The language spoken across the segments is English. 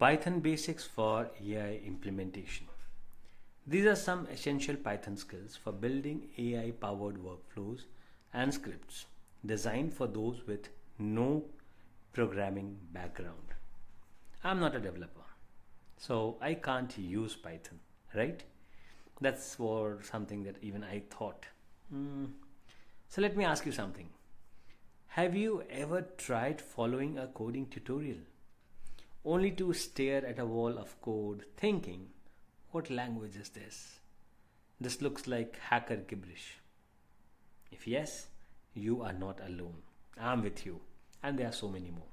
Python basics for AI implementation. These are some essential Python skills for building AI powered workflows and scripts designed for those with no programming background. I'm not a developer, so I can't use Python, right? That's for something that even I thought. Hmm. So let me ask you something. Have you ever tried following a coding tutorial only to stare at a wall of code thinking, what language is this? This looks like hacker gibberish. If yes, you are not alone. I'm with you, and there are so many more.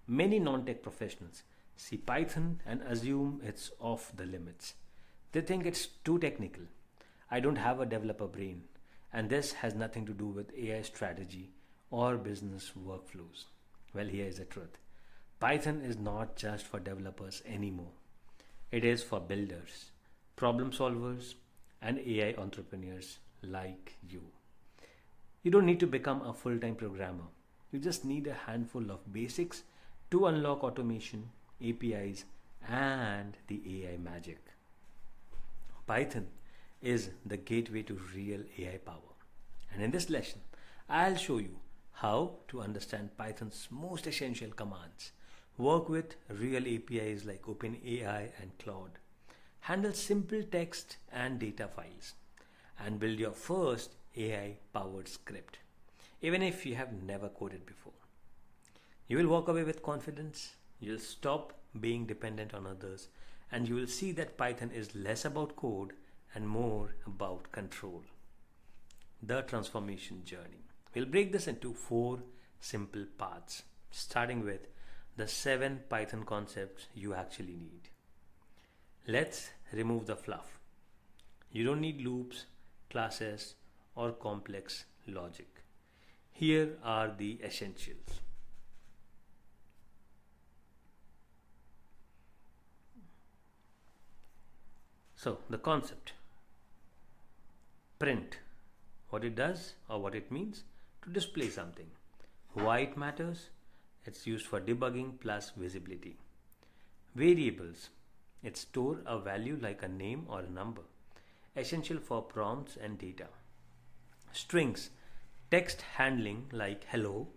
Many non tech professionals see Python and assume it's off the limits. They think it's too technical. I don't have a developer brain, and this has nothing to do with AI strategy or business workflows. Well, here is the truth. Python is not just for developers anymore. It is for builders, problem solvers, and AI entrepreneurs like you. You don't need to become a full time programmer. You just need a handful of basics to unlock automation, APIs, and the AI magic. Python is the gateway to real AI power. And in this lesson, I'll show you how to understand Python's most essential commands, work with real APIs like OpenAI and Claude, handle simple text and data files, and build your first AI powered script, even if you have never coded before. You will walk away with confidence, you'll stop being dependent on others, and you will see that Python is less about code and more about control. The transformation journey. We'll break this into four simple parts, starting with the seven Python concepts you actually need. Let's remove the fluff. You don't need loops, classes, or complex logic. Here are the essentials. So, the concept print, what it does or what it means to display something. Why it matters? It's used for debugging plus visibility. Variables, it store a value like a name or a number, essential for prompts and data. Strings, text handling like hello.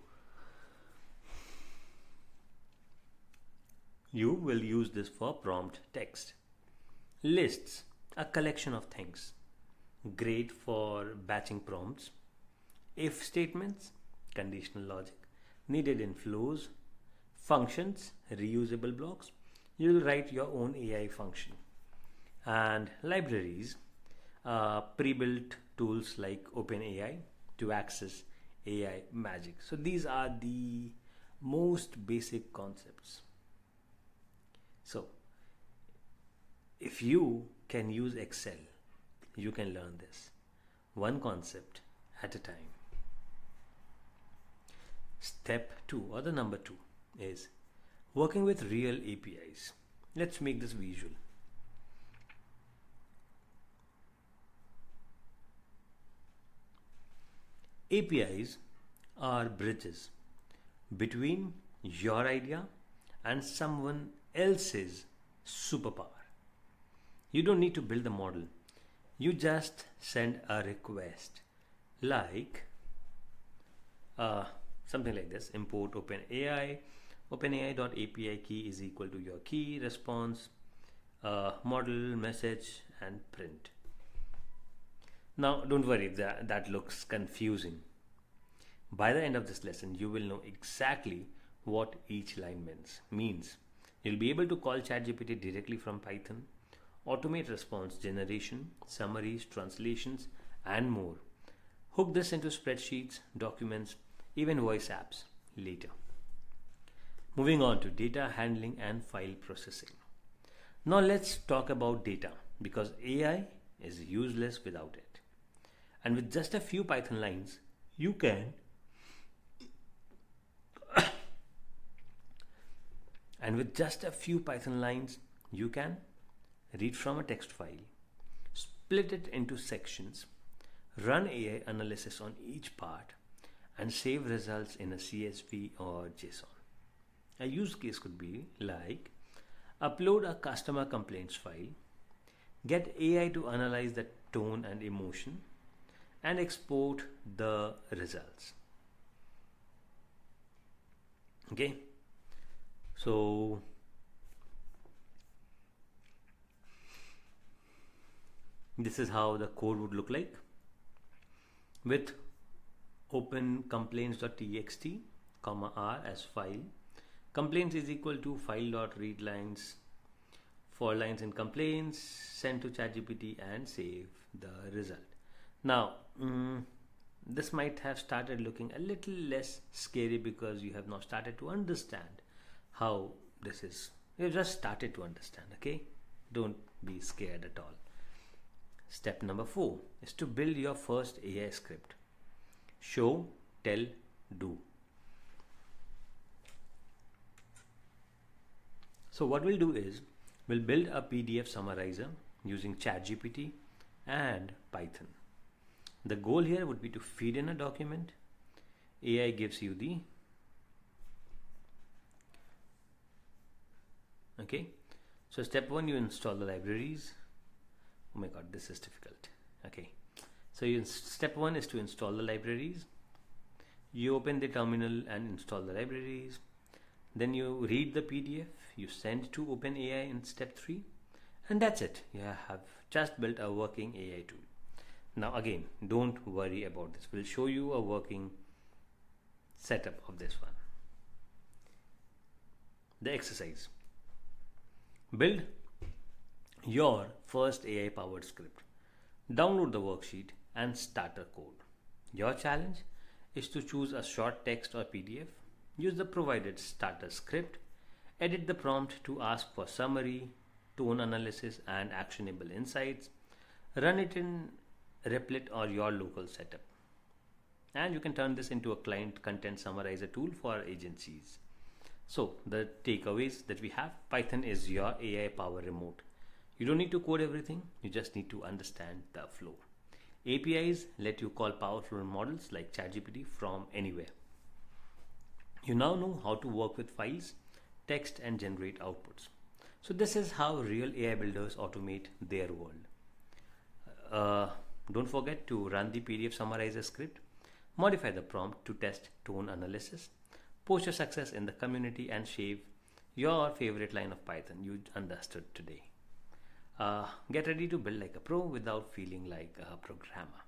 You will use this for prompt text. Lists, a collection of things, great for batching prompts. If statements, conditional logic, needed in flows. Functions, reusable blocks, you will write your own AI function. And libraries, pre-built tools like OpenAI to access AI magic. So these are the most basic concepts. So if you can use Excel, you can learn this one concept at a time. Step 2 or the number 2 is working with real APIs. Let's make this visual. APIs are bridges between your idea and someone else's superpower. You don't need to build the model. You just send a request like something like this: import OpenAI, OpenAI.api key is equal to your key, response, model, message, and print. Now, don't worry if that looks confusing. By the end of this lesson, you will know exactly what each line means. You'll be able to call ChatGPT directly from Python, automate response generation, summaries, translations, and more. Hook this into spreadsheets, documents, even voice apps later. Moving on to data handling and file processing. Now let's talk about data because AI is useless without it. And with just a few Python lines, you can read from a text file, split it into sections, run AI analysis on each part, and save results in a CSV or JSON. A use case could be like Upload a customer complaints file, get AI to analyze the tone and emotion, and export the results. Okay, so this is how the code would look like with open complaints.txt, comma r as file. Complaints is equal to file.readlines for lines in complaints, send to ChatGPT and save the result. Now, this might have started looking a little less scary because you have now started to understand how this is. You've just started to understand, okay? Don't be scared at all. Step number 4 is to build your first AI script. Show, tell, do. So what we'll do is we'll build a PDF summarizer using ChatGPT and Python. The goal here would be to feed in a document. AI gives you the okay. So step 1, you install the libraries. Oh my god, this is difficult. Okay, so step 1 is to install the libraries. You open the terminal and install the libraries. Then you read the PDF, you send to OpenAI in step 3, and that's it. You have just built a working AI tool. Now again, don't worry about this. We'll show you a working setup of this one. The exercise. Build your first AI powered script. Download the worksheet and starter code. Your challenge is to choose a short text or PDF. Use the provided starter script. Edit the prompt to ask for summary, tone analysis, and actionable insights. Run it in Replit or your local setup. And you can turn this into a client content summarizer tool for agencies. So the takeaways that we have: Python is your AI power remote. You don't need to code everything, you just need to understand the flow. APIs let you call powerful models like ChatGPT from anywhere. You now know how to work with files, text, and generate outputs. So this is how real AI builders automate their world. Don't forget to run the PDF summarizer script, modify the prompt to test tone analysis, post your success in the community, and shave your favorite line of Python you understood today. Get ready to build like a pro without feeling like a programmer.